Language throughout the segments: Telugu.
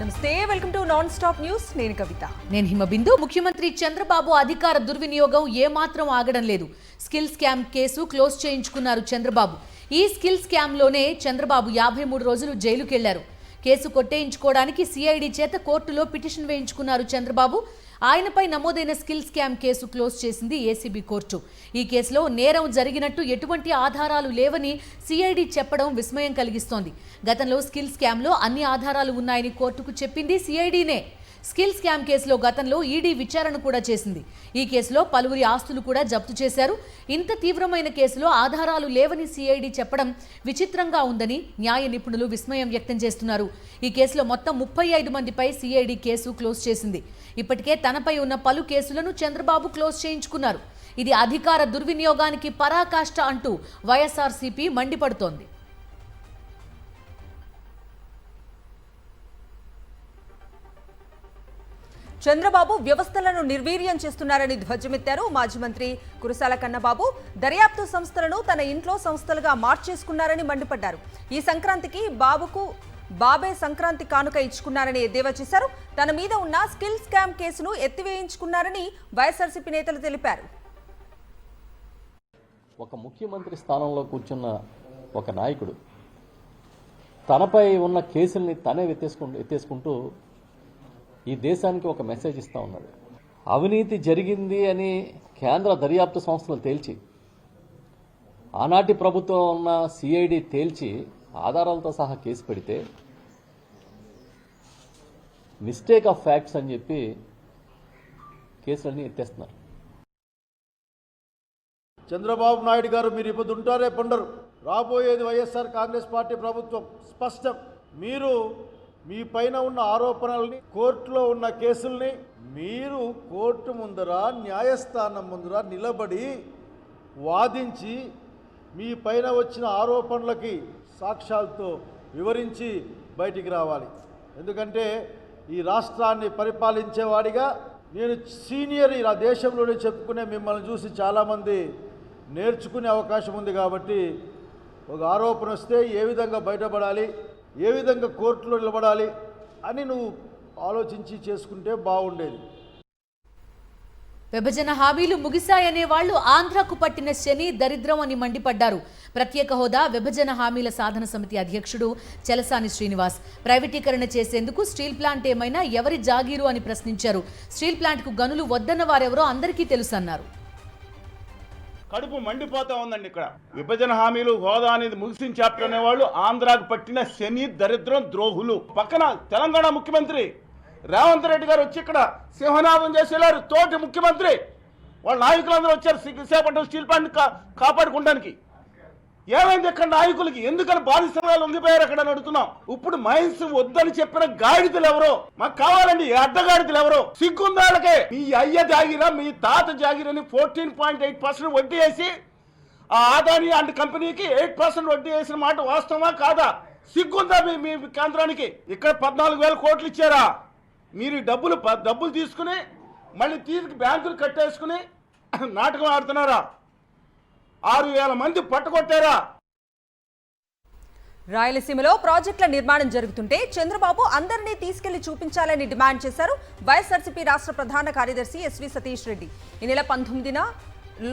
నమస్తే, welcome to non stop news. నేను కవిత. నేను హిమబిందు. ముఖ్యమంత్రి చంద్రబాబు అధికార దుర్వినియోగం ఏమాత్రం ఆగడం లేదు. స్కిల్ స్కామ్ కేసు క్లోజ్ చేయించుకున్నారు చంద్రబాబు. ఈ స్కిల్ స్కామ్ లోనే చంద్రబాబు 53 రోజులు జైలుకి వెళ్లారు. కేసు కొట్టేయించుకోవడానికి సిఐడి చేత కోర్టులో పిటిషన్ వేయించుకున్నారు చంద్రబాబు. ఆయనపై నమోదైన స్కిల్ స్కామ్ కేసు క్లోజ్ చేసింది ఏసీబీ కోర్టు. ఈ కేసులో నేరం జరిగినట్టు ఎటువంటి ఆధారాలు లేవని సిఐడి చెప్పడం విస్మయం కలిగిస్తోంది. గతంలో స్కిల్ స్కామ్లో అన్ని ఆధారాలు ఉన్నాయని కోర్టుకు చెప్పింది సిఐడినే. స్కిల్ స్కామ్ కేసులో గతంలో ఈడీ విచారణ కూడా చేసింది. ఈ కేసులో పలువురి ఆస్తులు కూడా జప్తు చేశారు. ఇంత తీవ్రమైన కేసులో ఆధారాలు లేవని సిఐడి చెప్పడం విచిత్రంగా ఉందని న్యాయ నిపుణులు విస్మయం వ్యక్తం చేస్తున్నారు. ఈ కేసులో మొత్తం 35 మందిపై సిఐడి కేసు క్లోజ్ చేసింది. ఇప్పటికే తనపై ఉన్న పలు కేసులను చంద్రబాబు క్లోజ్ చేయించుకున్నారు. ఇది అధికార దుర్వినియోగానికి పరాకాష్ట అంటూ వైఎస్ఆర్సీపీ మండిపడుతోంది. చంద్రబాబు వ్యవస్థలను నిర్వీర్యం చేస్తున్నారని ధ్వజమెత్తారు మాజీ మంత్రి కురసాల కన్నబాబు. దర్యాప్తు సంస్థలను తన ఇంట్లో సంస్థలుగా మార్చేసుకున్నారని మండిపడ్డారు. ఈ సంక్రాంతికి బాబే సంక్రాంతి కానుక ఇచ్చుకున్నారని ఎద్దేవా చేశారు. తన మీద ఉన్న స్కిల్ స్కామ్ కేసును ఎత్తివేయించుకున్నారని వైఎస్ఆర్సీపీ నేతలు తెలిపారు. ఒక ముఖ్యమంత్రి స్థానంలో కూర్చున్న ఒక నాయకుడు తనపై ఉన్న కేసుల్ని తనే ఎత్తేసుకుంటూ ఈ దేశానికి ఒక మెసేజ్ ఇస్తా ఉన్నాడు. అవినీతి జరిగింది అని కేంద్ర దర్యాప్తు సంస్థలు తేల్చి, ఆనాటి ప్రభుత్వం ఉన్న సిఐడి తేల్చి ఆధారాలతో సహా కేసు పెడితే మిస్టేక్ ఆఫ్ ఫ్యాక్ట్స్ అని చెప్పి కేసులన్నీ ఎత్తేస్తున్నారు. చంద్రబాబు నాయుడు గారు మీరు ఇప్పుడు ఉంటారే పొండరు, రాబోయేది వైఎస్ఆర్ కాంగ్రెస్ పార్టీ ప్రభుత్వం స్పష్టం. మీరు మీ పైన ఉన్న ఆరోపణల్ని, కోర్టులో ఉన్న కేసుల్ని మీరు కోర్టు ముందర, న్యాయస్థానం ముందర నిలబడి వాదించి మీ పైన వచ్చిన ఆరోపణలకి సాక్ష్యాలతో వివరించి బయటికి రావాలి. ఎందుకంటే ఈ రాష్ట్రాన్ని పరిపాలించేవాడిగా నేను సీనియర్ ఇలా దేశంలోనే చెప్పుకునే మిమ్మల్ని చూసి చాలామంది నేర్చుకునే అవకాశం ఉంది. కాబట్టి ఒక ఆరోపణ వస్తే ఏ విధంగా బయటపడాలి, ఏ విధంగా కోర్టులో నిలబడాలి అని నువ్వు ఆలోచించి చేసుకుంటే బాగుండేది. విభజన హామీలు ముగిశాయనే వాళ్లు ఆంధ్రకు పట్టిన శని దరిద్రం అని మండిపడ్డారు. ప్రత్యేక హోదా, విభజన హామీల సాధన సమితి అధ్యక్షుడు చలసాని శ్రీనివాస్. ప్రైవేటీకరణ చేసేందుకు స్టీల్ ప్లాంట్ ఏమైనా ఎవరి జాగీరు అని ప్రశ్నించారు. స్టీల్ ప్లాంట్కు గనులు వద్దన్న వారెవరో అందరికీ తెలుసన్నారు. కడుపు మండిపోతా ఉందండి. ఇక్కడ విభజన హామీలు, హోదా అనేది ముగిసిన చాప్టర్ అనేవాళ్ళు ఆంధ్రాకు పట్టిన శని దరిద్రం ద్రోహులు. పక్కన తెలంగాణ ముఖ్యమంత్రి రేవంత్ రెడ్డి గారు వచ్చి ఇక్కడ సింహనాదం చేసి వెళ్ళారు. తోటి ముఖ్యమంత్రి వాళ్ళ నాయకులందరూ వచ్చారు విశాఖపట్నం స్టీల్ ప్లాంట్ కాపాడుకోవడానికి. ఏమైంది ఇక్కడ నాయకులకి? ఎందుకని బాధితులు ఉండిపోయారు అక్కడ అని అడుగుతున్నాం. ఇప్పుడు మైన్స్ వద్దని చెప్పిన గాడిదలు ఎవరో మాకు కావాలండి. అడ్డగాడిదలు ఎవరో సిగ్గుందాలకే మీ అయ్య జాగిరా, మీ తాత జాగిరని 14.8% వడ్డీ వేసి ఆ ఆదాని అండ్ కంపెనీకి 8% వడ్డీ వేసిన మాట వాస్తవమా కాదా? సిగ్గుందా మీ కేంద్రానికి? ఇక్కడ 14,000 కోట్లు ఇచ్చారా? మీరు డబ్బులు తీసుకుని మళ్ళీ బ్యాంకులు కట్టేసుకుని నాటకం ఆడుతున్నారా? 6,000 మంది పట్టుకొట్టారా? రాయలసీమలో ప్రాజెక్టుల నిర్మాణం జరుగుతుంటే చంద్రబాబు అందరినీ తీసుకెళ్లి చూపించాలని డిమాండ్ చేశారు వైఎస్ఆర్సీపీ రాష్ట్ర ప్రధాన కార్యదర్శి ఎస్వి సతీష్ రెడ్డి. ఈ నెల 19న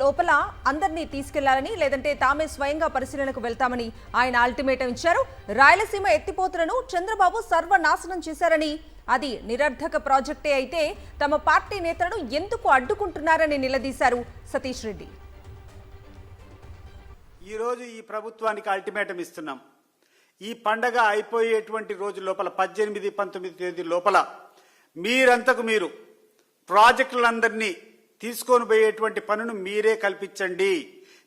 లోపల అందరినీ తీసుకెళ్లాలని, లేదంటే తామే స్వయంగా పరిశీలనకు వెళ్తామని ఆయన అల్టిమేటం ఇచ్చారు. రాయలసీమ ఎత్తిపోతులను చంద్రబాబు సర్వనాశనం చేశారని, అది నిరర్ధక ప్రాజెక్టే అయితే తమ పార్టీ నేతలను ఎందుకు అడ్డుకుంటున్నారని నిలదీశారు సతీష్ రెడ్డి. ఈరోజు ఈ ప్రభుత్వానికి అల్టిమేటం ఇస్తున్నాం. ఈ పండగ అయిపోయేటువంటి రోజు లోపల 18, 19 తేదీ లోపల మీరంతకు మీరు ప్రాజెక్టులందరినీ తీసుకొని పోయేటువంటి పనును మీరే కల్పించండి.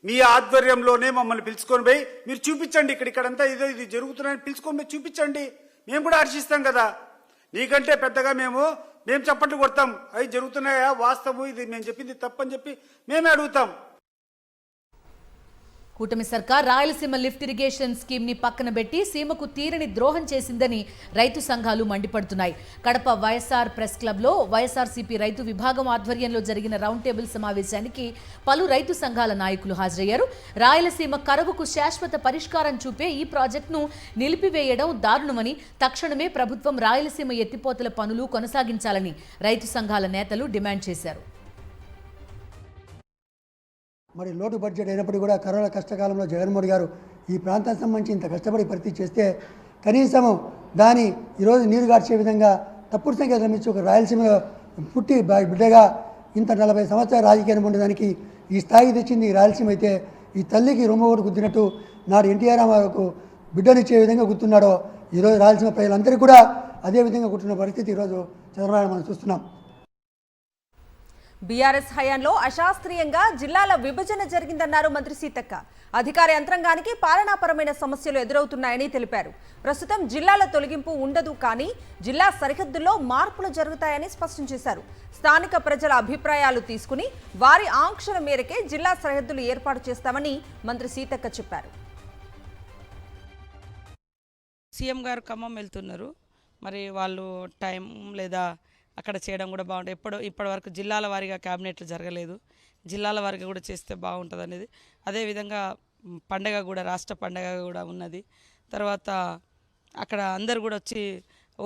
మీ ఆధ్వర్యంలోనే మమ్మల్ని పిలుచుకొని పోయి మీరు చూపించండి. ఇక్కడంతా ఇది జరుగుతున్నాయని పిలుచుకొని పోయి చూపించండి. మేము కూడా హర్షిస్తాం కదా. నీకంటే పెద్దగా మేము చప్పట్లు కొడతాం. అవి జరుగుతున్నాయా, వాస్తవం, ఇది మేము చెప్పింది తప్పని చెప్పి మేమే అడుగుతాం. కూటమి సర్కార్ రాయలసీమ లిఫ్ట్ ఇరిగేషన్ స్కీమ్ ని పక్కన పెట్టి సీమకు తీరని ద్రోహం చేసిందని రైతు సంఘాలు మండిపడుతున్నాయి. కడప వైఎస్ఆర్ ప్రెస్ క్లబ్ లో వైఎస్ఆర్సీపీ రైతు విభాగం ఆధ్వర్యంలో జరిగిన రౌండ్ టేబుల్ సమావేశానికి పలు రైతు సంఘాల నాయకులు హాజరయ్యారు. రాయలసీమ కరువుకు శాశ్వత పరిష్కారం చూపే ఈ ప్రాజెక్టును నిలిపివేయడం దారుణమని, తక్షణమే ప్రభుత్వం రాయలసీమ ఎత్తిపోతల పనులు కొనసాగించాలని రైతు సంఘాల నేతలు డిమాండ్ చేశారు. మరి లోటు బడ్జెట్ అయినప్పటికీ కూడా కరోనా కష్టకాలంలో జగన్మోహన్ గారు ఈ ప్రాంతానికి సంబంధించి ఇంత కష్టపడి భర్తీ చేస్తే కనీసం దాని ఈరోజు నీరు గార్చే విధంగా తప్పుడు సంఖ్య శ్రమించి ఒక రాయలసీమలో పుట్టి బిడ్డగా ఇంత 40 సంవత్సరాల రాజకీయాన్ని ఉండడానికి ఈ స్థాయికి తెచ్చింది ఈ రాయలసీమ అయితే, ఈ తల్లికి రొమ్మగోడు గుద్దినట్టు నాడు ఎన్టీఆర్ రామారావుకు బిడ్డనిచ్చే విధంగా గుర్తున్నాడో ఈరోజు రాయలసీమ ప్రజలందరికీ కూడా అదే విధంగా గుర్తున్న పరిస్థితి ఈరోజు చంద్రబాబు మనం చూస్తున్నాం. బీఆర్ఎస్ హయాంలో అశాస్త్రీయంగా జిల్లాల విభజన జరిగిందన్నారు మంత్రి సీతక్క. అధికార యంత్రాంగానికి పాలనాపరమైన సమస్యలు ఎదురవుతున్నాయని తెలిపారు. ప్రస్తుతం జిల్లాల తొలగింపు ఉండదు, కానీ జిల్లా సరిహద్దుల్లో మార్పులు జరుగుతాయని స్పష్టం చేశారు. స్థానిక ప్రజల అభిప్రాయాలు తీసుకుని వారి ఆంక్షల మేరకే జిల్లా సరిహద్దులు ఏర్పాటు చేస్తామని మంత్రి సీతక్క చెప్పారు. సీఎం గారు ఖమ్మం వెళ్తున్నారు, మరి వాళ్ళు టైం లేదా అక్కడ చేయడం కూడా బాగుంటుంది. ఇప్పటివరకు జిల్లాల వారీగా క్యాబినెట్లు జరగలేదు, జిల్లాల వారీగా కూడా చేస్తే బాగుంటుంది అనేది. అదేవిధంగా పండగ కూడా రాష్ట్ర పండగ కూడా ఉన్నది. తర్వాత అక్కడ అందరు కూడా వచ్చి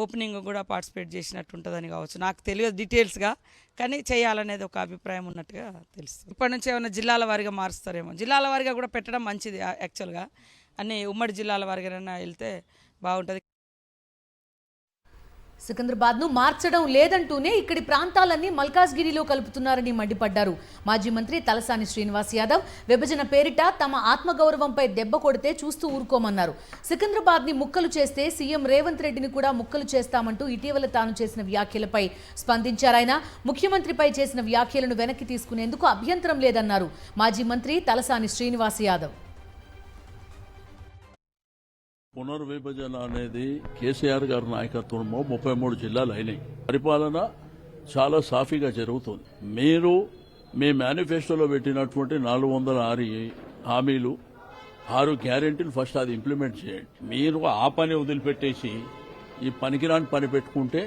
ఓపెనింగ్ కూడా పార్టిసిపేట్ చేసినట్టు ఉంటుందని కావచ్చు, నాకు తెలియదు డీటెయిల్స్గా, కానీ చేయాలనేది ఒక అభిప్రాయం ఉన్నట్టుగా తెలుస్తుంది. ఇప్పటి నుంచి ఏమైనా జిల్లాల వారీగా మారుస్తారేమో, జిల్లాల వారీగా కూడా పెట్టడం మంచిది. యాక్చువల్గా అన్ని ఉమ్మడి జిల్లాల వారీగా వెళ్తే బాగుంటుంది. సికింద్రాబాద్ను మార్చడం లేదంటూనే ఇక్కడి ప్రాంతాలన్నీ మల్కాజ్గిరిలో కలుపుతున్నారని మండిపడ్డారు. మాజీ మంత్రి తలసాని శ్రీనివాస్ యాదవ్ విభజన పేరిట తమ ఆత్మగౌరవంపై దెబ్బ కొడితే చూస్తూ ఊరుకోమన్నారు. సికింద్రాబాద్ని ముక్కలు చేస్తే సీఎం రేవంత్ రెడ్డిని కూడా ముక్కలు చేస్తామంటూ ఇటీవల తాను చేసిన వ్యాఖ్యలపై స్పందించారాయన. ముఖ్యమంత్రిపై చేసిన వ్యాఖ్యలను వెనక్కి తీసుకునేందుకు అభ్యంతరం లేదన్నారు మాజీ మంత్రి తలసాని శ్రీనివాస్ యాదవ్. పునర్విభజన అనేది కేసీఆర్ గారి నాయకత్వంలో 33 జిల్లాలు అయినాయి. పరిపాలన చాలా సాఫీగా జరుగుతుంది. మీరు మీ మేనిఫెస్టోలో పెట్టినటువంటి 406 హామీలు, 6 గ్యారెంటీలు ఫస్ట్ అది ఇంప్లిమెంట్ చేయండి. మీరు ఆ పని వదిలిపెట్టేసి ఈ పనికిరాని పని పెట్టుకుంటే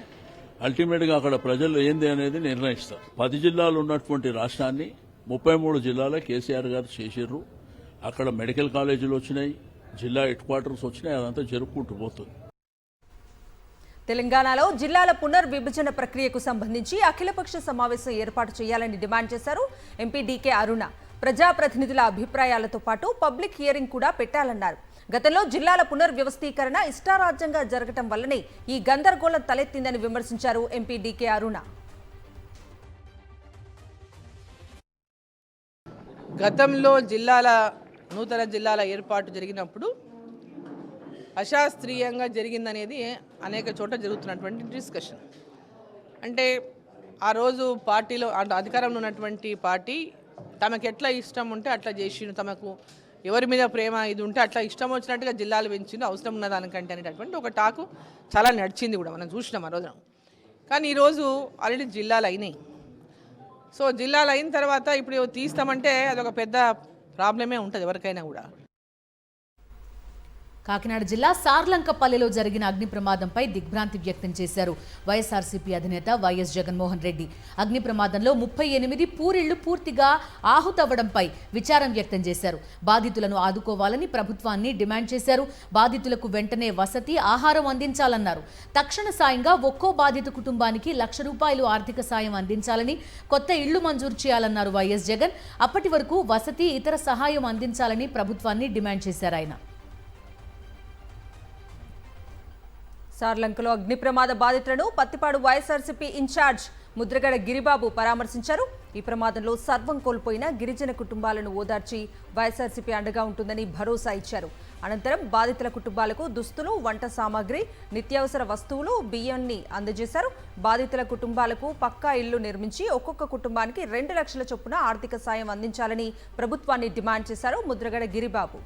అల్టిమేట్గా అక్కడ ప్రజలు ఏంది అనేది నిర్ణయిస్తారు. 10 జిల్లాలు ఉన్నటువంటి రాష్ట్రాన్ని 33 జిల్లాలో కేసీఆర్ గారు చేసిర్రు. అక్కడ మెడికల్ కాలేజీలు వచ్చినాయి, జిల్లా హెడ్ క్వార్టర్స్ వచ్చినాయి, అదంతా జరుపుకుంటూ పోతుంది. తెలంగాణలో జిల్లాల పునర్విభజన ప్రక్రియకు సంబంధించి అఖిలపక్ష సమావేశం ఏర్పాటు చేయాలని డిమాండ్ చేశారు ఎంపీ డీకే అరుణ. ప్రజాప్రతినిధుల అభిప్రాయాలతో పాటు పబ్లిక్ హియరింగ్ కూడా పెట్టాలన్నారు. గతంలో జిల్లాల పునర్వ్యవస్థీకరణ ఇష్టారాజ్యంగా జరగటం వల్లనే ఈ గందరగోళం తలెత్తిందని విమర్శించారు ఎంపీ డీకే అరుణ. గతంలో నూతన జిల్లాల ఏర్పాటు జరిగినప్పుడు అశాస్త్రీయంగా జరిగిందనేది అనేక చోట్ల జరుగుతున్నటువంటి డిస్కషన్. అంటే ఆ రోజు పార్టీలో అధికారంలో ఉన్నటువంటి పార్టీ తమకు ఎట్లా ఇష్టం ఉంటే అట్లా చేసిండు, తమకు ఎవరి మీద ప్రేమ ఇది ఉంటే అట్లా ఇష్టం వచ్చినట్టుగా జిల్లాలు పెంచింది, అవసరం ఉన్న దానికంటే అనేటటువంటి ఒక టాకు చాలా నడిచింది కూడా, మనం చూసినాం ఆ రోజున. కానీ ఈరోజు ఆల్రెడీ జిల్లాలు అయినాయి. సో జిల్లాలు అయిన తర్వాత ఇప్పుడు తీస్తామంటే అదొక పెద్ద ప్రాబ్లమే ఉంటుంది ఎవరికైనా కూడా. కాకినాడ జిల్లా సార్లంకపల్లిలో జరిగిన అగ్ని ప్రమాదంపై దిగ్భ్రాంతి వ్యక్తం చేశారు వైఎస్ఆర్సీపీ అధినేత వైఎస్ జగన్మోహన్ రెడ్డి. అగ్ని ప్రమాదంలో 38 పూరిళ్లు పూర్తిగా ఆహుతవ్వడంపై విచారం వ్యక్తం చేశారు. బాధితులను ఆదుకోవాలని ప్రభుత్వాన్ని డిమాండ్ చేశారు. బాధితులకు వెంటనే వసతి, ఆహారం అందించాలన్నారు. తక్షణ సాయంగా ఒక్కో బాధిత కుటుంబానికి ₹1,00,000 ఆర్థిక సాయం అందించాలని, కొత్త ఇళ్లు మంజూరు చేయాలన్నారు వైఎస్ జగన్. అప్పటి వరకు వసతి, ఇతర సహాయం అందించాలని ప్రభుత్వాన్ని డిమాండ్ చేశారు ఆయన. సార్లంకలో అగ్ని ప్రమాద బాధితులను పత్తిపాడు వైఎస్ఆర్సీపీ ఇన్ఛార్జ్ ముద్రగడ గిరిబాబు పరామర్శించారు. ఈ ప్రమాదంలో సర్వం కోల్పోయిన గిరిజన కుటుంబాలను ఓదార్చి వైఎస్ఆర్సీపీ అండగా ఉంటుందని భరోసా ఇచ్చారు. అనంతరం బాధితుల కుటుంబాలకు దుస్తులు, వంట సామాగ్రి, నిత్యావసర వస్తువులు, బియ్యాన్ని అందజేశారు. బాధితుల కుటుంబాలకు పక్కా ఇళ్లు నిర్మించి ఒక్కొక్క కుటుంబానికి 2 లక్షల చొప్పున ఆర్థిక సాయం అందించాలని ప్రభుత్వాన్ని డిమాండ్ చేశారు ముద్రగడ గిరిబాబు.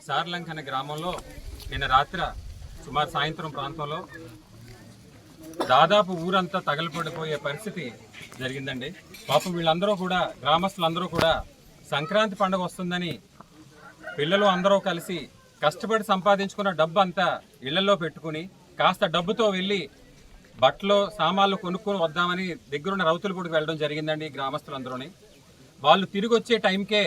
సార్లంక అనే గ్రామంలో నిన్న రాత్రి సుమారు సాయంత్రం ప్రాంతంలో దాదాపు ఊరంతా తగలపడిపోయే పరిస్థితి జరిగిందండి. పాపం వీళ్ళందరూ కూడా, గ్రామస్తులందరూ కూడా సంక్రాంతి పండుగ వస్తుందని పిల్లలు అందరూ కలిసి కష్టపడి సంపాదించుకున్న డబ్బు అంతా ఇళ్లలో పెట్టుకుని కాస్త డబ్బుతో వెళ్ళి బట్టలు సామాన్లు కొనుక్కొని వద్దామని దగ్గరున్న రౌతులపూడికి వెళ్ళడం జరిగిందండి. గ్రామస్తులందరూని వాళ్ళు తిరిగి వచ్చే టైంకే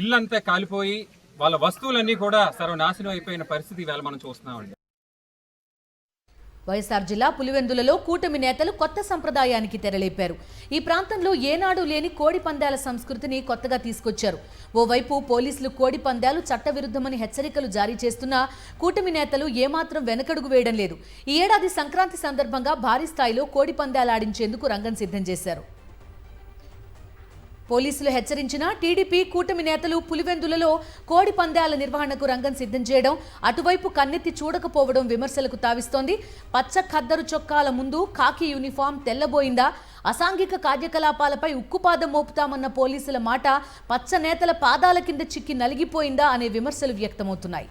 ఇల్లంతా కాలిపోయి వాళ్ళ వస్తువులన్నీ కూడా సర్వనాశనం అయిపోయిన పరిస్థితి ఇవాళ మనం చూస్తున్నామండి. వైఎస్ఆర్ జిల్లా పులివెందులలో కూటమి నేతలు కొత్త సంప్రదాయానికి తెరలేపారు. ఈ ప్రాంతంలో ఏనాడు లేని కోడి పందాల సంస్కృతిని కొత్తగా తీసుకొచ్చారు. ఓవైపు పోలీసులు కోడి పందాలు చట్టవిరుద్ధమని హెచ్చరికలు జారీ చేస్తున్నా కూటమి నేతలు ఏమాత్రం వెనకడుగు వేయడం లేదు. ఈ ఏడాది సంక్రాంతి సందర్భంగా భారీ స్థాయిలో కోడి పందాలు ఆడించేందుకు రంగం సిద్ధం చేశారు. పోలీసులు హెచ్చరించిన టీడీపీ కూటమి నేతలు పులివెందులలో కోడి పందాల నిర్వహణకు రంగం సిద్ధం చేయడం, అటువైపు కన్నెత్తి చూడకపోవడం విమర్శలకు తావిస్తోంది. పచ్చ ఖద్దరు చొక్కాల ముందు కాకి యూనిఫామ్ తెల్లబోయిందా, అసాంఘిక కార్యకలాపాలపై ఉక్కుపాదం మోపుతామన్న పోలీసుల మాట పచ్చ నేతల పాదాల కింద చిక్కి నలిగిపోయిందా అనే విమర్శలు వ్యక్తమవుతున్నాయి.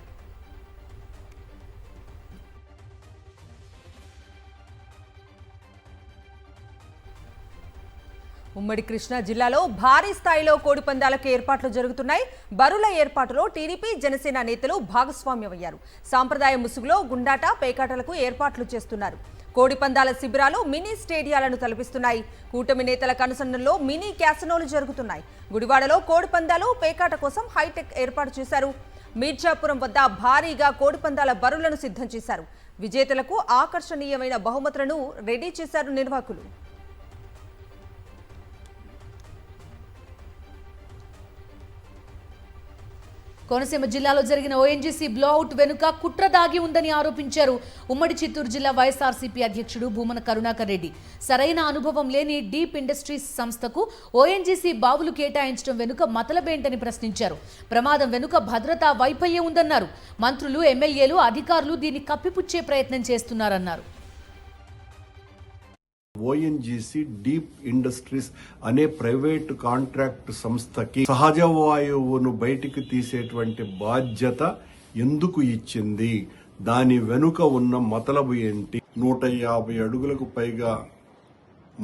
ఉమ్మడి కృష్ణా జిల్లాలో భారీ స్థాయిలో కోడి పందాలకు ఏర్పాట్లు జరుగుతున్నాయి. బరుల ఏర్పాటులో టీడీపీ జనసేన నేతలు భాగస్వామ్యమయ్యారు. సాంప్రదాయ ముసుగులో గుండాట, పేకాటలకు ఏర్పాట్లు చేస్తున్నారు. కోడి పందాల శిబిరాలు మినీ స్టేడియాలను తలపిస్తున్నాయి. కూటమి నేతల కనుసన్నల్లో మినీ క్యాసినోలు జరుగుతున్నాయి. గుడివాడలో కోడి పందాలు, పేకాట కోసం హైటెక్ ఏర్పాటు చేశారు. మీర్జాపురం వద్ద భారీగా కోడి పందాల బరులను సిద్ధం చేశారు. విజేతలకు ఆకర్షణీయమైన బహుమతులను రెడీ చేశారు నిర్వాహకులు. కోనసీమ జిల్లాలో జరిగిన ఓఎన్జీసీ బ్లోఅవుట్ వెనుక కుట్ర దాగి ఉందని ఆరోపించారు ఉమ్మడి చిత్తూరు జిల్లా వైఎస్ఆర్సీపీ అధ్యక్షుడు భూమన కరుణాకర్ రెడ్డి. సరైన అనుభవం లేని డీప్ ఇండస్ట్రీస్ సంస్థకు ఓఎన్జీసీ బావులు కేటాయించడం వెనుక మతలబేంటని ప్రశ్నించారు. ప్రమాదం వెనుక భద్రతా వైఫల్యం ఉందన్నారు. మంత్రులు, ఎమ్మెల్యేలు, అధికారులు దీన్ని కప్పిపుచ్చే ప్రయత్నం చేస్తున్నారన్నారు. ఓఎన్జీసీ డీప్ ఇండస్ట్రీస్ అనే ప్రైవేటు కాంట్రాక్ట్ సంస్థకి సహజ వాయువును బయటికి తీసేటువంటి బాధ్యత ఎందుకు ఇచ్చింది? దాని వెనుక ఉన్న మతలబు ఏంటి? 150 అడుగులకు పైగా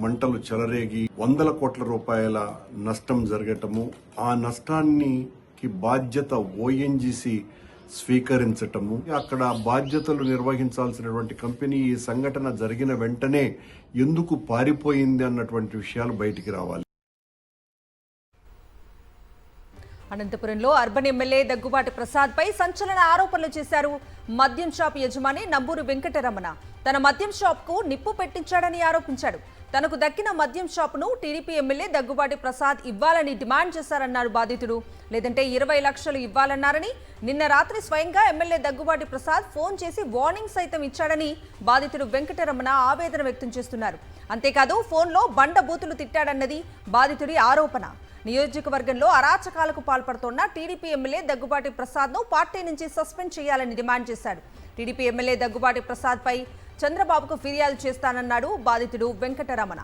మంటలు చెలరేగి 100 కోట్ల రూపాయల నష్టం జరగటము, ఆ నష్టానికి బాధ్యత ఓఎన్జీసీ స్వీకరించటము, అక్కడ బాధ్యతలు నిర్వహించాల్సినటువంటి కంపెనీ ఈ సంఘటన జరిగిన వెంటనే ఎందుకు పారిపోయింది అన్నటువంటి విషయాలు బయటికి రావాలి. అనంతపురంలో అర్బన్ ఎమ్మెల్యే దగ్గుబాటి ప్రసాద్ పై సంచలన ఆరోపణలు చేశారు మద్యం షాప్ యజమాని నంబూరు వెంకటరమణ. తన మద్యం షాప్ కు నిప్పు పెట్టించాడని ఆరోపించాడు. తనకు దక్కిన మద్యం షాపును టీడీపీ ఎమ్మెల్యే దగ్గుబాటి ప్రసాద్ ఇవ్వాలని డిమాండ్ చేశారన్నారు బాధితుడు. లేదంటే 20 లక్షలు ఇవ్వాలన్నారని, నిన్న రాత్రి స్వయంగా ఎమ్మెల్యే దగ్గుబాటి ప్రసాద్ ఫోన్ చేసి వార్నింగ్ సైతం ఇచ్చాడని బాధితుడు వెంకటరమణ ఆవేదన వ్యక్తం చేస్తున్నారు. అంతేకాదు ఫోన్లో బండ బూతులు తిట్టాడన్నది బాధితుడి ఆరోపణ. నియోజకవర్గంలో అరాచకాలకు పాల్పడుతోన్న టీడీపీ ఎమ్మెల్యే దగ్గుబాటి ప్రసాద్ను పార్టీ నుంచి సస్పెండ్ చేయాలని డిమాండ్ చేశాడు. టీడీపీ ఎమ్మెల్యే దగ్గుబాటి ప్రసాద్ పై చంద్రబాబుకు ఫిర్యాదు చేస్తానన్నాడు బాధితుడు వెంకటరమణ.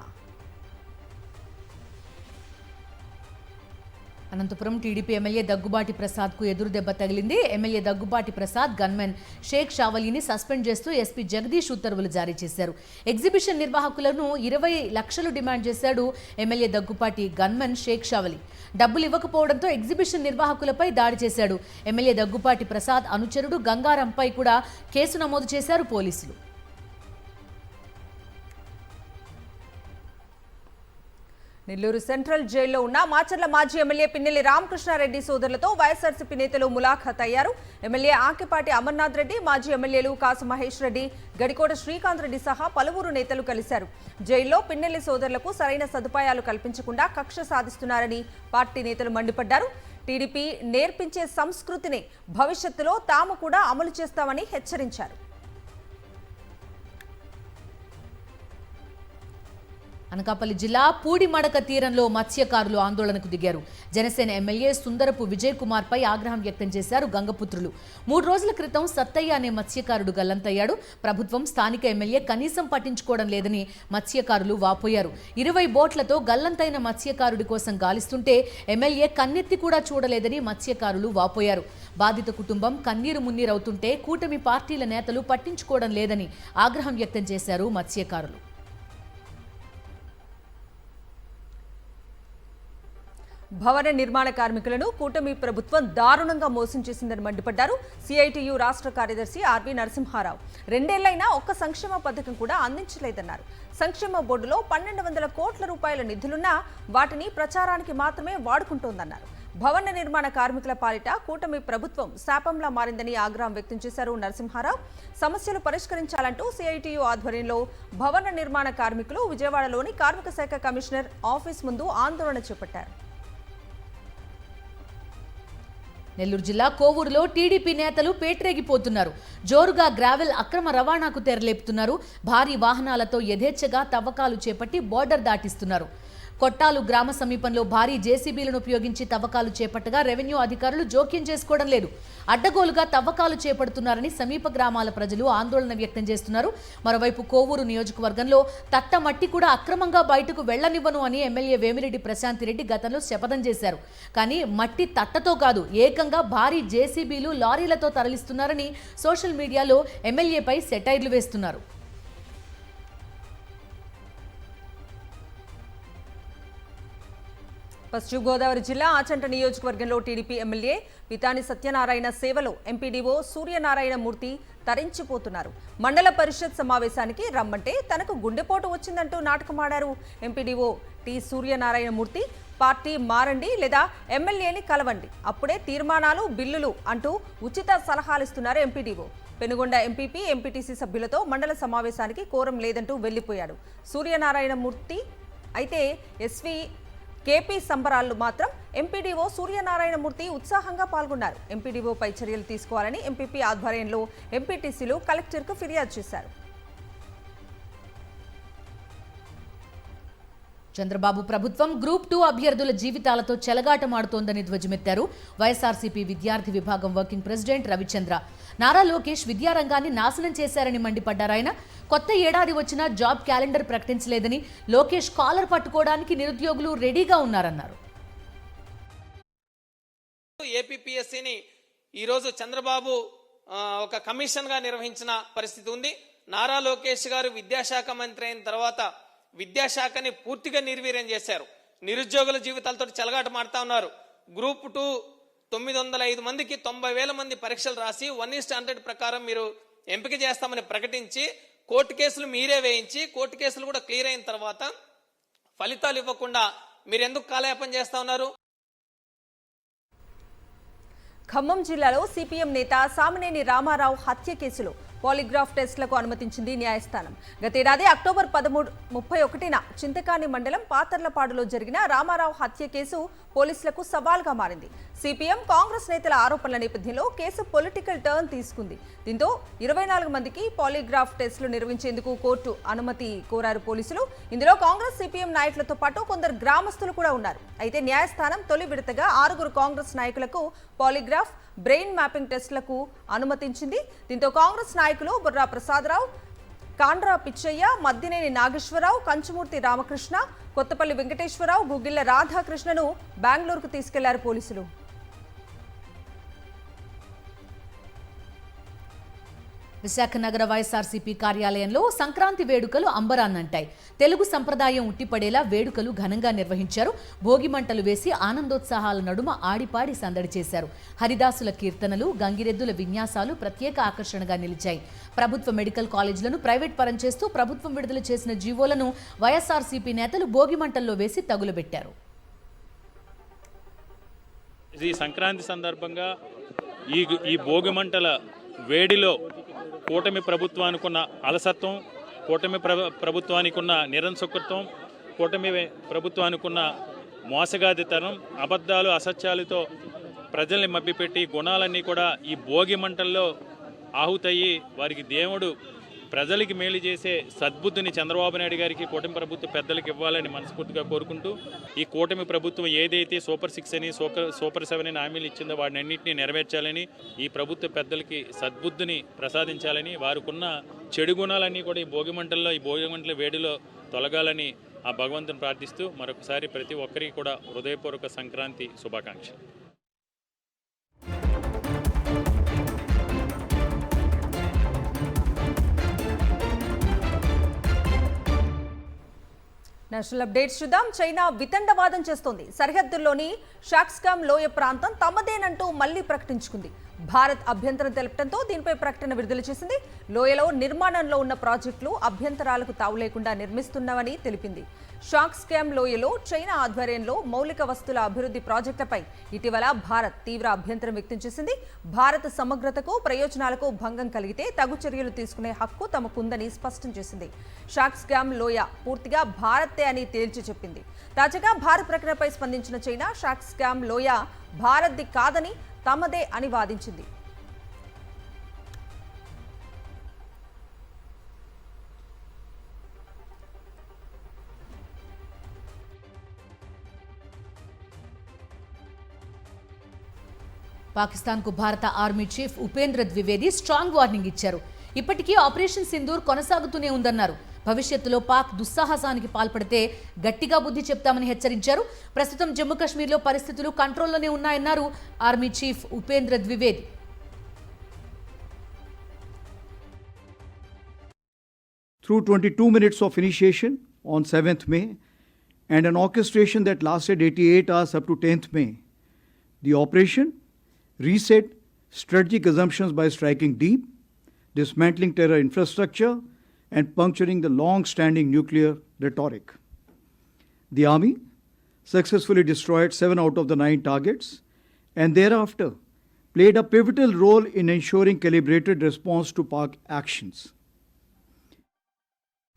అనంతపురం టీడీపీ ఎమ్మెల్యే దగ్గుబాటి ప్రసాద్కు ఎదురు దెబ్బ తగిలింది. ఎమ్మెల్యే దగ్గుబాటి ప్రసాద్ గన్మెన్ షేక్ షావలిని సస్పెండ్ చేస్తూ ఎస్పీ జగదీష్ ఉత్తర్వులు జారీ చేశారు. ఎగ్జిబిషన్ నిర్వాహకులను 20 లక్షలు డిమాండ్ చేశాడు ఎమ్మెల్యే దగ్గుబాటి గన్మెన్ షేక్ షావలి. డబ్బులు ఇవ్వకపోవడంతో ఎగ్జిబిషన్ నిర్వాహకులపై దాడి చేశాడు. ఎమ్మెల్యే దగ్గుబాటి ప్రసాద్ అనుచరుడు గంగారంపై కూడా కేసు నమోదు చేశారు పోలీసులు. నెల్లూరు సెంట్రల్ జైల్లో ఉన్న మాచర్ల మాజీ ఎమ్మెల్యే పిన్నెల్లి రామకృష్ణారెడ్డి సోదరులతో వైఎస్ఆర్సీపీ నేతలు ములాఖాత్ అయ్యారు. ఎమ్మెల్యే ఆకిపాటి అమర్నాథ్ రెడ్డి, మాజీ ఎమ్మెల్యేలు కాసు మహేష్ రెడ్డి, గడికోట శ్రీకాంత్ రెడ్డి సహా పలువురు నేతలు కలిశారు. జైల్లో పిన్నెల్లి సోదరులకు సరైన సదుపాయాలు కల్పించకుండా కక్ష సాధిస్తున్నారని పార్టీ నేతలు మండిపడ్డారు. టీడీపీ నేర్పించే సంస్కృతిని భవిష్యత్తులో తాము కూడా అమలు చేస్తామని హెచ్చరించారు. అనకాపల్లి జిల్లా పూడిమడక తీరంలో మత్స్యకారులు ఆందోళనకు దిగారు. జనసేన ఎమ్మెల్యే సుందరపు విజయ్ కుమార్ పై ఆగ్రహం వ్యక్తం చేశారు గంగపుత్రులు. 3 రోజుల క్రితం సత్తయ్య అనే మత్స్యకారుడు గల్లంతయ్యాడు. ప్రభుత్వం స్థానిక ఎమ్మెల్యే కనీసం పట్టించుకోవడం లేదని మత్స్యకారులు వాపోయారు. 20 బోట్లతో గల్లంతైన మత్స్యకారుడి కోసం గాలిస్తుంటే ఎమ్మెల్యే కన్నెత్తి కూడా చూడలేదని మత్స్యకారులు వాపోయారు. బాధిత కుటుంబం కన్నీరు మున్నీరవుతుంటే కూటమి పార్టీల నేతలు పట్టించుకోవడం లేదని ఆగ్రహం వ్యక్తం చేశారు మత్స్యకారులు. భవన నిర్మాణ కార్మికులను కూటమి ప్రభుత్వం దారుణంగా మోసం చేసిందని మండిపడ్డారు సిఐటియు రాష్ట్ర కార్యదర్శి ఆర్వి నరసింహారావు. 2 ఏళ్లైనా ఒక్క సంక్షేమ పథకం కూడా అందించలేదన్నారు. సంక్షేమ బోర్డులో 1200 కోట్ల రూపాయల నిధులున్నా వాటిని ప్రచారానికి మాత్రమే వాడుకుంటోందన్నారు. భవన నిర్మాణ కార్మికుల పాలిట కూటమి ప్రభుత్వం శాపంలా మారిందని ఆగ్రహం వ్యక్తం చేశారు నరసింహారావు. సమస్యలు పరిష్కరించాలంటూ సిఐటియు ఆధ్వర్యంలో భవన నిర్మాణ కార్మికులు విజయవాడలోని కార్మిక శాఖ కమిషనర్ ఆఫీస్ ముందు ఆందోళన చేపట్టారు. నెల్లూరు జిల్లా కోవూరులో టీడీపీ నేతలు పేటరేగిపోతున్నారు. జోరుగా గ్రావెల్ అక్రమ రవాణాకు తెరలేపుతున్నారు. భారీ వాహనాలతో యథేచ్ఛగా తవ్వకాలు చేపట్టి బోర్డర్ దాటిస్తున్నారు. కొట్టాలు గ్రామ సమీపంలో భారీ జేసీబీలను ఉపయోగించి తవ్వకాలు చేపట్టగా రెవెన్యూ అధికారులు జోక్యం చేసుకోవడం లేదు. అడ్డగోలుగా తవ్వకాలు చేపడుతున్నారని సమీప గ్రామాల ప్రజలు ఆందోళన వ్యక్తం చేస్తున్నారు. మరోవైపు కోవూరు నియోజకవర్గంలో తట్టమట్టి కూడా అక్రమంగా బయటకు వెళ్లనివ్వను అని ఎమ్మెల్యే వేమిరెడ్డి ప్రశాంతిరెడ్డి గతంలో శపథం చేశారు. కానీ మట్టి తట్టతో కాదు, ఏకంగా భారీ జేసీబీలు లారీలతో తరలిస్తున్నారని సోషల్ మీడియాలో ఎమ్మెల్యేపై సెటైర్లు వేస్తున్నారు. పశ్చిమ గోదావరి జిల్లా ఆచంట నియోజకవర్గంలో టీడీపీ ఎమ్మెల్యే వితాని సత్యనారాయణ సేవలో ఎంపీడీఓ సూర్యనారాయణ మూర్తి తరించిపోతున్నారు. మండల పరిషత్ సమావేశానికి రమ్మంటే తనకు గుండెపోటు వచ్చిందంటూ నాటకమాడారు MPDO T Suryanarayana Murthy. Party మారండి లేదా ఎమ్మెల్యేని కలవండి, అప్పుడే తీర్మానాలు బిల్లులు అంటూ ఉచిత సలహాలిస్తున్నారు ఎంపీడీఓ. పెనుగొండ ఎంపీపీ ఎంపీటీసీ సభ్యులతో మండల సమావేశానికి కోరం లేదంటూ వెళ్లిపోయాడు సూర్యనారాయణ మూర్తి. అయితే ఎస్వీ కేపీ సంబరాల్లో మాత్రం ఎంపీడీఓ సూర్యనారాయణమూర్తి ఉత్సాహంగా పాల్గొన్నారు. ఎంపీడీఓపై చర్యలు తీసుకోవాలని ఎంపీపీ ఆధ్వర్యంలో ఎంపీటీసీలు కలెక్టర్కు ఫిర్యాదు చేశారు. చంద్రబాబు ప్రభుత్వం గ్రూప్ 2 అభ్యర్థుల జీవితాలతో చెలగాటమాడుతోందని ధ్వజమెత్తారు వైఎస్ఆర్సీపీ విద్యార్థి విభాగం వర్కింగ్ ప్రెసిడెంట్ రవిచంద్ర. నారా లోకేష్ విద్యారంగాన్ని నాశనం చేశారని మండిపడ్డారు ఆయన. కొత్త ఏడాది వచ్చినా జాబ్ క్యాలెండర్ ప్రకటించలేదని, లోకేష్ కాలర్ పట్టుకోవడానికి నిరుద్యోగులు రెడీగా ఉన్నారన్నారు. ఏపీపీఎస్సీని ఈరోజు చంద్రబాబు ఒక కమిషన్గా నిర్వహించిన పరిస్థితి ఉంది. నారా లోకేష్ గారు విద్యాశాఖ మంత్రి అయిన తర్వాత విద్యాశాఖని పూర్తిగా నిర్వీర్యం చేశారు. నిరుద్యోగుల జీవితాలతో చెలగాటమాడుతా ఉన్నారు. గ్రూప్ 2 905 మందికి 90,000 మంది పరీక్షలు రాసి 1:100 ప్రకారం మీరు ఎంపిక చేస్తామని ప్రకటించి కోర్టు కేసులు మీరే వేయించి కోర్టు కేసులు కూడా క్లియర్ అయిన తర్వాత ఫలితాలు ఇవ్వకుండా మీరు ఎందుకు కాలయాపన చేస్తా ఉన్నారు? ఖమ్మం జిల్లాలో సిపిఎం నేత సామినేని రామారావు హత్య కేసులో పాలిగ్రాఫ్ టెస్టులకు అనుమతించింది న్యాయస్థానం. గతేడాది అక్టోబర్ 31న చింతకాని మండలం పాతర్లపాడులో జరిగిన రామారావు హత్య కేసు పోలీసులకు సవాల్గా మారింది. సిపిఎం కాంగ్రెస్ నేతల ఆరోపణల నేపథ్యంలో కేసు పొలిటికల్ టర్న్ తీసుకుంది. దీంతో 24 మందికి పాలిగ్రాఫ్ టెస్టులు నిర్వహించేందుకు కోర్టు అనుమతి కోరారు పోలీసులు. ఇందులో కాంగ్రెస్ సిపిఎం నాయకులతో పాటు కొందరు గ్రామస్తులు కూడా ఉన్నారు. అయితే న్యాయస్థానం తొలి విడతగా 6 కాంగ్రెస్ నాయకులకు పాలిగ్రాఫ్, బ్రెయిన్ మ్యాపింగ్ టెస్టులకు అనుమతించింది. దీంతో కాంగ్రెస్ నాయకులు బుర్రా ప్రసాదరావు, కాండ్రా పిచ్చయ్య, మద్దినేని నాగేశ్వరరావు, కంచుమూర్తి రామకృష్ణ, కొత్తపల్లి వెంకటేశ్వరరావు, గుగ్గిళ్ల రాధాకృష్ణను బెంగళూరుకు తీసుకెళ్లారు పోలీసులు. విశాఖ నగర వైఎస్ఆర్సీపీ కార్యాలయంలో సంక్రాంతి వేడుకలు అంబరాన్నంటాయి. తెలుగు సంప్రదాయం ఉట్టిపడేలా వేడుకలు ఘనంగా నిర్వహించారు. భోగి మంటలు వేసి ఆనందోత్సాహాల నడుమ ఆడిపాడి సందడి చేశారు. హరిదాసుల కీర్తనలు, గంగిరెద్దుల విన్యాసాలు ప్రత్యేక ఆకర్షణగా నిలిచాయి. ప్రభుత్వ మెడికల్ కాలేజీలను ప్రైవేట్ పరం చేస్తూ ప్రభుత్వం విడుదల చేసిన జీవోలను వైఎస్ఆర్సీపీ నేతలు భోగి మంటల్లో వేసి తగులబెట్టారు. ఈ సంక్రాంతి సందర్భంగా ఈ భోగి మంటల వేడిలో కూటమి ప్రభుత్వానికి ఉన్న అలసత్వం, కూటమి ప్రభుత్వానికి ఉన్న నిరంకుశత్వం, కూటమి ప్రభుత్వానికి ఉన్న మోసగాదితనం, అబద్ధాలు, అసత్యాలతో ప్రజల్ని మభ్యపెట్టి గుణాలన్నీ కూడా ఈ భోగి మంటల్లో ఆహుతయ్యి వారికి దేవుడు ప్రజలకి మేలు చేసే సద్బుద్ధిని చంద్రబాబు నాయుడు గారికి కూటమి ప్రభుత్వ పెద్దలకు ఇవ్వాలని మనస్ఫూర్తిగా కోరుకుంటూ ఈ కూటమి ప్రభుత్వం ఏదైతే సూపర్ 6 అని సూపర్ 7 అని హామీలు ఇచ్చిందో వాటిని అన్నింటినీ నెరవేర్చాలని, ఈ ప్రభుత్వ పెద్దలకి సద్బుద్ధిని ప్రసాదించాలని, వారికున్న చెడు గుణాలన్నీ కూడా ఈ భోగిమంటల వేడిలో తొలగాలని ఆ భగవంతుని ప్రార్థిస్తూ మరొకసారి ప్రతి ఒక్కరికి కూడా హృదయపూర్వక సంక్రాంతి శుభాకాంక్షలు. నేషనల్ అప్డేట్స్ చూద్దాం. చైనా వితండవాదం చేస్తోంది. సరిహద్దుల్లోని షాక్స్కామ్ లోయ ప్రాంతం తమదేనంటూ మళ్లీ ప్రకటించుకుంది. భారత్ అభ్యంతరం తెలపడంతో దీనిపై ప్రకటన విడుదల చేసింది. లోయలో నిర్మాణంలో ఉన్న ప్రాజెక్టులు అభ్యంతరాలకు తావు లేకుండా నిర్మిస్తున్నామని తెలిపింది. షాక్స్కామ్ లోయలో చైనా ఆధ్వర్యంలో మౌలిక వస్తువుల అభివృద్ధి ప్రాజెక్టులపై ఇటీవల భారత్ తీవ్ర అభ్యంతరం వ్యక్తం చేసింది. భారత సమగ్రతకు ప్రయోజనాలకు భంగం కలిగితే తగు చర్యలు తీసుకునే హక్కు తమకుందని స్పష్టం చేసింది. షాక్స్కామ్ లోయ పూర్తిగా భారతే అని తేల్చి చెప్పింది. తాజాగా భారత్ ప్రకటనపై స్పందించిన చైనా షాక్స్కామ్ లోయ భారత్ది కాదని తమదే అని వాదించింది. పాకిస్తాన్కు భారత army chief Upendra Dwivedi strong warning ఇచ్చారు. ఇప్పటికీ ఆపరేషన్ సింధూర్ కొనసాగుతూనే ఉందన్నారు. భవిష్యత్తులో పాక్ దుస్సాహసానికి పాల్పడితే గట్టిగా బుద్ధి చెప్తామని హెచ్చరించారు. ప్రస్తుతం జమ్మూ కాశ్మీర్లో పరిస్థితులు కంట్రోల్లోనే ఉన్నాయన్నారు army chief Upendra Dwivedi. Through 22 minutes of initiation on 7th May and an orchestration that lasted 88 hours up to 10th May, the operation reset strategic assumptions by striking deep, dismantling terror infrastructure, and puncturing the long-standing nuclear rhetoric. The Army successfully destroyed 7 out of the 9 targets and thereafter played a pivotal role in ensuring calibrated response to Pak actions.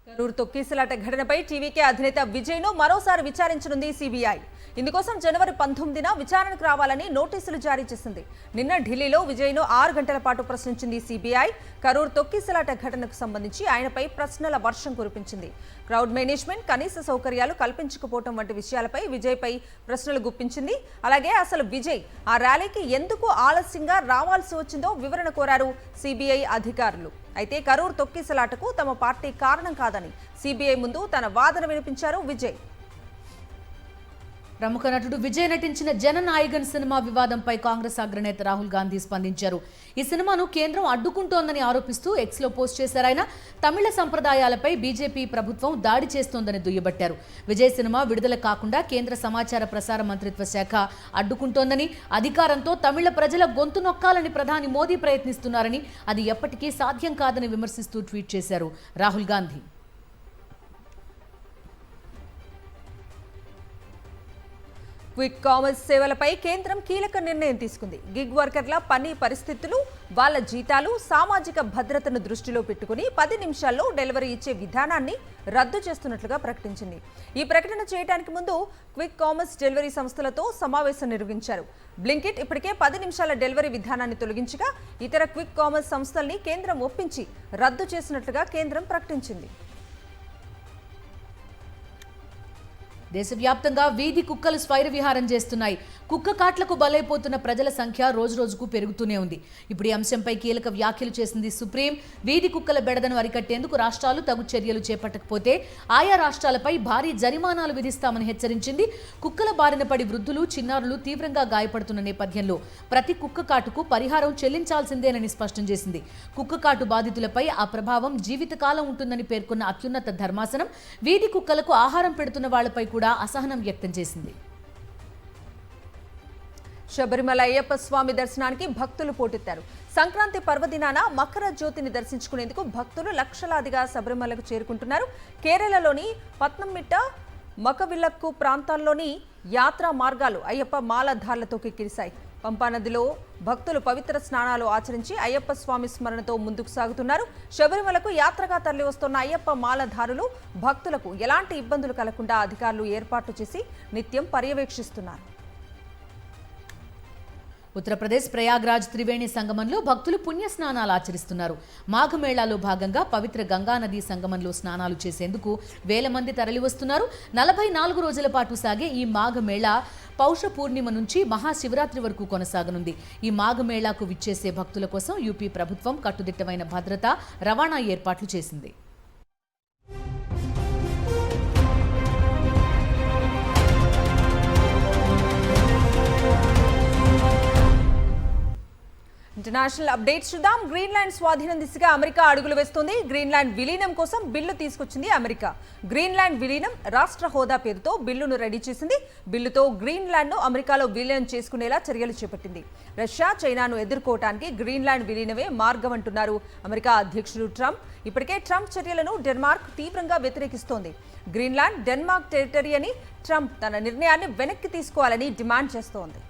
Karur తొక్కిసలాట ఘటనపై టీవీకే అధినేత విజయ్ను మరోసారి విచారించనుంది సిబిఐ. ఇందుకోసం జనవరి 19న విచారణకు రావాలని నోటీసులు జారీ చేసింది. నిన్న ఢిల్లీలో విజయ్ను 6 గంటల పాటు ప్రశ్నించింది సిబిఐ. కరూర్ తొక్కిసలాట ఘటనకు సంబంధించి ఆయనపై ప్రశ్నల వర్షం కురిపించింది. క్రౌడ్ మేనేజ్మెంట్, కనీస సౌకర్యాలు కల్పించకపోవడం వంటి విషయాలపై విజయ్పై ప్రశ్నలు గుప్పించింది. అలాగే అసలు విజయ్ ఆ ర్యాలీకి ఎందుకు ఆలస్యంగా రావాల్సి వచ్చిందో వివరణ కోరారు సిబిఐ అధికారులు. అయితే కరూర్ తొక్కిసలాటకు తమ పార్టీ కారణం కాదని సిబిఐ ముందు తన వాదన వినిపించారు విజయ్. ప్రముఖ నటుడు విజయ్ నటించిన జననాయగన్ సినిమా వివాదంపై కాంగ్రెస్ అగ్రనేత రాహుల్ గాంధీ స్పందించారు. ఈ సినిమాను కేంద్రం అడ్డుకుంటోందని ఆరోపిస్తూ ఎక్స్లో పోస్ట్ చేశారు ఆయన. తమిళ సంప్రదాయాలపై బీజేపీ ప్రభుత్వం దాడి చేస్తోందని దుయ్యబట్టారు. విజయ్ సినిమా విడుదల కాకుండా కేంద్ర సమాచార ప్రసార మంత్రిత్వ శాఖ అడ్డుకుంటోందని, అధికారంతో తమిళ ప్రజల గొంతు నొక్కాలని ప్రధాని మోదీ ప్రయత్నిస్తున్నారని, అది ఎప్పటికీ సాధ్యం కాదని విమర్శిస్తూ ట్వీట్ చేశారు రాహుల్ గాంధీ. క్విక్ కామర్స్ సేవలపై కేంద్రం కీలక నిర్ణయం తీసుకుంది. గిగ్ వర్కర్ల పని పరిస్థితులు, వాళ్ళ జీతాలు, సామాజిక భద్రతను దృష్టిలో పెట్టుకుని 10 నిమిషాల్లో డెలివరీ ఇచ్చే విధానాన్ని రద్దు చేస్తున్నట్లుగా ప్రకటించింది. ఈ ప్రకటన చేయడానికి ముందు క్విక్ కామర్స్ డెలివరీ సంస్థలతో సమావేశం నిర్వహించారు. బ్లింకిట్ ఇప్పటికే 10 నిమిషాల డెలివరీ విధానాన్ని తొలగించగా ఇతర క్విక్ కామర్స్ సంస్థల్ని కేంద్రం ఒప్పించి రద్దు చేసినట్లుగా కేంద్రం ప్రకటించింది. దేశవ్యాప్తంగా వీధి కుక్కలు స్వైర విహారం చేస్తున్నాయి. కుక్క కాట్లకు బలైపోతున్న ప్రజల సంఖ్య రోజురోజుకు పెరుగుతూనే ఉంది. ఇప్పుడు ఈ అంశంపై కీలక వ్యాఖ్యలు చేసింది సుప్రీం. వీధి కుక్కల బెడదను అరికట్టేందుకు రాష్ట్రాలు తగు చర్యలు చేపట్టకపోతే ఆయా రాష్ట్రాలపై భారీ జరిమానాలు విధిస్తామని హెచ్చరించింది. కుక్కల బారిన పడి వృద్ధులు, చిన్నారులు తీవ్రంగా గాయపడుతున్న నేపథ్యంలో ప్రతి కుక్క కాటుకు పరిహారం చెల్లించాల్సిందేనని స్పష్టం చేసింది. కుక్క కాటు బాధితులపై ఆ ప్రభావం జీవితకాలం ఉంటుందని పేర్కొన్న అత్యున్నత ధర్మాసనం వీధి కుక్కలకు ఆహారం పెడుతున్న వాళ్లపై కూడా అసహనం వ్యక్తం చేసింది. శబరిమల అయ్యప్ప స్వామి దర్శనానికి భక్తులు పోటెత్తారు. సంక్రాంతి పర్వదినాన మకర జ్యోతిని దర్శించుకునేందుకు భక్తులు లక్షలాదిగా శబరిమలకు చేరుకుంటున్నారు. కేరళలోని పత్నంమిట్ట, మకవిలక్కు ప్రాంతాల్లోని యాత్రా మార్గాలు అయ్యప్ప మాలధార్లతో కిక్కిరిశాయి. పంపానదిలో భక్తులు పవిత్ర స్నానాలు ఆచరించి అయ్యప్ప స్వామి స్మరణతో ముందుకు సాగుతున్నారు. శబరిమలకు యాత్రగా తరలివస్తున్న అయ్యప్ప మాలధారులు భక్తులకు ఎలాంటి ఇబ్బందులు కలగకుండా అధికారులు ఏర్పాట్లు చేసి నిత్యం పర్యవేక్షిస్తున్నారు. ఉత్తరప్రదేశ్ ప్రయాగ్రాజ్ త్రివేణి సంగమంలో భక్తులు పుణ్యస్నానాలు ఆచరిస్తున్నారు. మాఘమేళాలో భాగంగా పవిత్ర గంగానదీ సంగమంలో స్నానాలు చేసేందుకు వేల మంది తరలివస్తున్నారు. 44 రోజుల పాటు సాగే ఈ మాఘమేళా పౌష పూర్ణిమ నుంచి మహాశివరాత్రి వరకు కొనసాగనుంది. ఈ మాఘమేళాకు విచ్చేసే భక్తుల కోసం యూపీ ప్రభుత్వం కట్టుదిట్టమైన భద్రత, రవాణా ఏర్పాట్లు చేసింది. ఇంటర్నేషనల్ అప్డేట్స్ చూద్దాం. గ్రీన్లాండ్ స్వాధీనం దిశగా అమెరికా అడుగులు వేస్తోంది. గ్రీన్లాండ్ విలీనం కోసం బిల్లు తీసుకొచ్చింది అమెరికా. గ్రీన్లాండ్ విలీనం రాష్ట్ర హోదా పేరుతో బిల్లును రెడీ చేసింది. బిల్లుతో గ్రీన్లాండ్ను అమెరికాలో విలీనం చేసుకునేలా చర్యలు చేపట్టింది. రష్యా, చైనాను ఎదుర్కోవటానికి గ్రీన్లాండ్ విలీనమే మార్గం అంటున్నారు అమెరికా అధ్యక్షుడు ట్రంప్. ఇప్పటికే ట్రంప్ చర్యలను డెన్మార్క్ తీవ్రంగా వ్యతిరేకిస్తోంది. గ్రీన్లాండ్ డెన్మార్క్ టెరిటరీ అని ట్రంప్ తన నిర్ణయాన్ని వెనక్కి తీసుకోవాలని డిమాండ్ చేస్తోంది.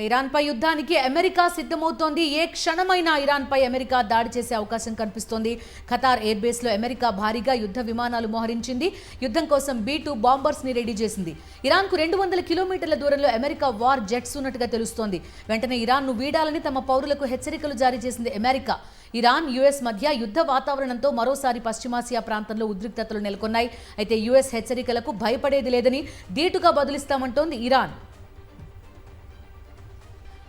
ఇరాన్పై యుద్ధానికి అమెరికా సిద్ధమవుతోంది. ఏ క్షణమైనా ఇరాన్పై అమెరికా దాడి చేసే అవకాశం కనిపిస్తోంది. ఖతార్ ఎయిర్ బేస్లో అమెరికా భారీగా యుద్ధ విమానాలు మోహరించింది. యుద్ధం కోసం B-2 బాంబర్స్ని రెడీ చేసింది. ఇరాన్కు 200 కిలోమీటర్ల దూరంలో అమెరికా వార్ జెట్స్ ఉన్నట్టుగా తెలుస్తోంది. వెంటనే ఇరాన్ను వీడాలని తమ పౌరులకు హెచ్చరికలు జారీ చేసింది అమెరికా. ఇరాన్, యుఎస్ మధ్య యుద్ధ వాతావరణంతో మరోసారి పశ్చిమాసియా ప్రాంతంలో ఉద్రిక్తతలు నెలకొన్నాయి. అయితే యుఎస్ హెచ్చరికలకు భయపడేది లేదని ధీటుగా బదులిస్తామంటోంది ఇరాన్.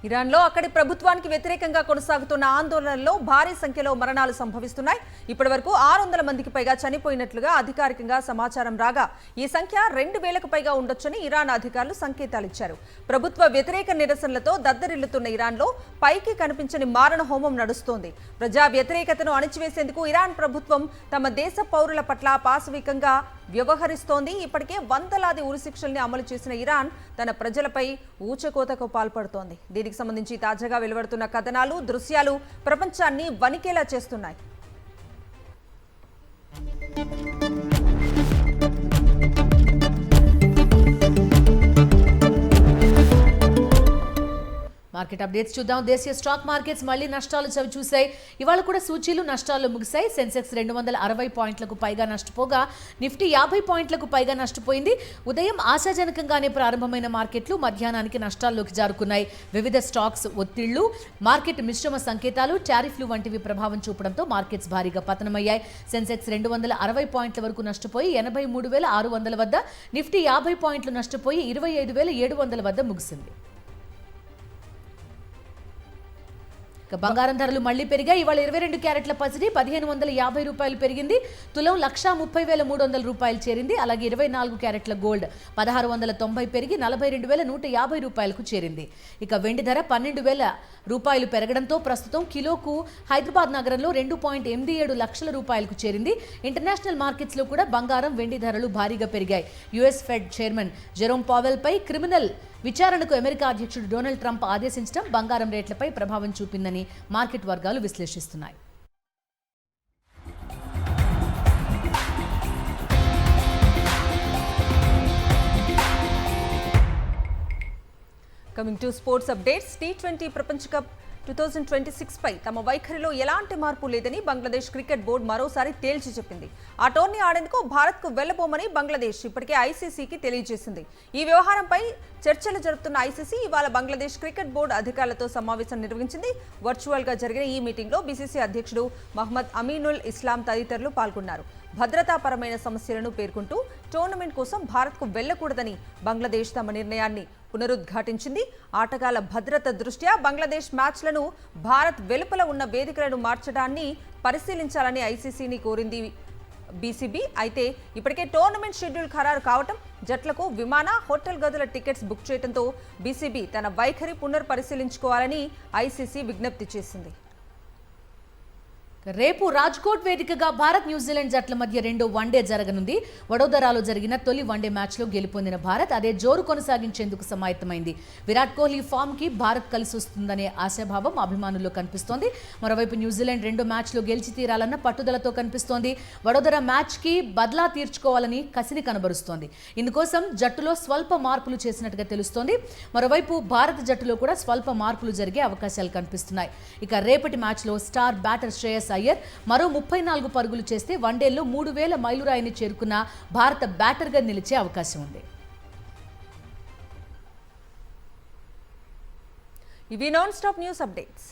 ఇరాన్లో అక్కడి ప్రభుత్వానికి వ్యతిరేకంగా కొనసాగుతున్న ఆందోళనల్లో భారీ సంఖ్యలో మరణాలు సంభవిస్తున్నాయి. ఇప్పటివరకు 600 మందికి పైగా చనిపోయినట్లుగా అధికారికంగా సమాచారం రాగా ఈ సంఖ్య 2000కు పైగా ఉండొచ్చని ఇరాన్ అధికారులు సంకేతాలు ఇచ్చారు. ప్రభుత్వ వ్యతిరేక నిరసనలతో దద్దరిల్లుతున్న ఇరాన్లో పైకి కనిపించని మారణ హోమం నడుస్తోంది. ప్రజా వ్యతిరేకతను అణిచివేసేందుకు ఇరాన్ ప్రభుత్వం తమ దేశ పౌరుల పట్ల పాశవికంగా వ్యవహరిస్తోంది. ఇప్పటికే వందలాది ఉరిశిక్షల్ని అమలు చేసిన ఇరాన్ తన ప్రజలపై ఊచకోతకు పాల్పడుతోంది. దీనికి సంబంధించి తాజాగా వెలువడుతున్న కథనాలు, దృశ్యాలు ప్రపంచాన్ని వణికేలా చేస్తున్నాయి. మార్కెట్ అప్డేట్స్ చూద్దాం. దేశీయ స్టాక్ మార్కెట్స్ మళ్లీ నష్టాలు చవిచూశాయి. ఇవాళ కూడా సూచీలు నష్టాల్లో ముగిశాయి. సెన్సెక్స్ 260 పాయింట్లకు పైగా నష్టపోగా నిఫ్టీ 50 పాయింట్లకు పైగా నష్టపోయింది. ఉదయం ఆశాజనకంగానే ప్రారంభమైన మార్కెట్లు మధ్యాహ్నానికి నష్టాల్లోకి జారుకున్నాయి. వివిధ స్టాక్స్ ఒత్తిళ్లు, మార్కెట్ మిశ్రమ సంకేతాలు, టారిఫ్లు వంటివి ప్రభావం చూపడంతో మార్కెట్స్ భారీగా పతనమయ్యాయి. సెన్సెక్స్ 260 పాయింట్ల వరకు నష్టపోయి 83,600 వద్ద, నిఫ్టీ 50 పాయింట్లు నష్టపోయి 25,700 వద్ద ముగిసింది. బంగారం ధరలు మళ్లీ పెరిగాయి. ఇవాళ 22 క్యారెట్ల పసిడి 1550 రూపాయలు పెరిగింది. తులం 1,30,300 రూపాయలు చేరింది. అలాగే 24 క్యారెట్ల గోల్డ్ 1690 పెరిగి 42,150 రూపాయలకు చేరింది. ఇక వెండి ధర 12,000 రూపాయలు పెరగడంతో ప్రస్తుతం కిలోకు హైదరాబాద్ నగరంలో 2.87 లక్షల రూపాయలకు చేరింది. ఇంటర్నేషనల్ మార్కెట్స్ లో కూడా బంగారం, వెండి ధరలు భారీగా పెరిగాయి. US Fed chairman Jerome Powell పై క్రిమినల్ విచారణకు అమెరికా అధ్యక్షుడు డొనాల్డ్ ట్రంప్ ఆదేశించడం బంగారం రేట్లపై ప్రభావం చూపిందని మార్కెట్ వర్గాలు విశ్లేషిస్తున్నాయి. Coming to sports updates. T20 ప్రపంచ కప్ 2026 పై తమ వైఖరిలో ఎలాంటి మార్పు లేదని బంగ్లాదేశ్ క్రికెట్ బోర్డు మరోసారి తేల్చి చెప్పింది. ఆ టోర్నీ ఆడేందుకు భారత్కు వెళ్లబోమని బంగ్లాదేశ్ ఇప్పటికే ఐసీసీకి తెలియజేసింది. ఈ వ్యవహారంపై చర్చలు జరుపుతున్న ఐసీసీ ఇవాళ బంగ్లాదేశ్ క్రికెట్ బోర్డు అధికారులతో సమావేశం నిర్వహించింది. వర్చువల్ గా జరిగిన ఈ మీటింగ్లో బీసీసీ అధ్యక్షుడు మహమ్మద్ అమీనుల్ ఇస్లాం తదితరులు పాల్గొన్నారు. భద్రతాపరమైన సమస్యలను పేర్కొంటూ టోర్నమెంట్ కోసం భారత్కు వెళ్లకూడదని బంగ్లాదేశ్ తమ నిర్ణయాన్ని పునరుద్ఘాటించింది. ఆటగాళ్ల భద్రత దృష్ట్యా బంగ్లాదేశ్ మ్యాచ్లను భారత్ వెలుపల ఉన్న వేదికలను మార్చడాన్ని పరిశీలించాలని ఐసీసీని కోరింది బీసీబీ. అయితే ఇప్పటికే టోర్నమెంట్ షెడ్యూల్ ఖరారు కావటం, జట్లకు విమాన, హోటల్ గదుల టికెట్స్ బుక్ చేయడంతో బీసీబీ తన వైఖరి పునర్పరిశీలించుకోవాలని ఐసీసీ విజ్ఞప్తి చేసింది. రేపు రాజ్కోట్ వేదికగా భారత్ న్యూజిలాండ్ జట్ల మధ్య రెండో వన్డే జరగనుంది. వడోదరాలో జరిగిన తొలి వన్డే మ్యాచ్లో గెలుపొందిన భారత్ అదే జోరు కొనసాగించేందుకు సమాయత్తమైంది. విరాట్ కోహ్లీ ఫామ్ కి భారత్ కలిసి వస్తుందనే ఆశాభావం అభిమానుల్లో కనిపిస్తోంది. మరోవైపు న్యూజిలాండ్ రెండో మ్యాచ్లో గెలిచి తీరాలన్న పట్టుదలతో కనిపిస్తోంది. వడోదర మ్యాచ్ కి బద్లా తీర్చుకోవాలని కసిని కనబరుస్తోంది. ఇందుకోసం జట్టులో స్వల్ప మార్పులు చేసినట్టుగా తెలుస్తోంది. మరోవైపు భారత జట్టులో కూడా స్వల్ప మార్పులు జరిగే అవకాశాలు కనిపిస్తున్నాయి. ఇక రేపటి మ్యాచ్లో స్టార్ బ్యాటర్ శ్రేయస్ అయ్యర్ మరో 34 పరుగులు చేస్తే వన్డేల్లో 3000 మైలురాయిని చేరుకున్న భారత బ్యాటర్గా నిలిచే అవకాశం ఉంది. ఇవి నాన్ స్టాప్ న్యూస్ అప్డేట్స్.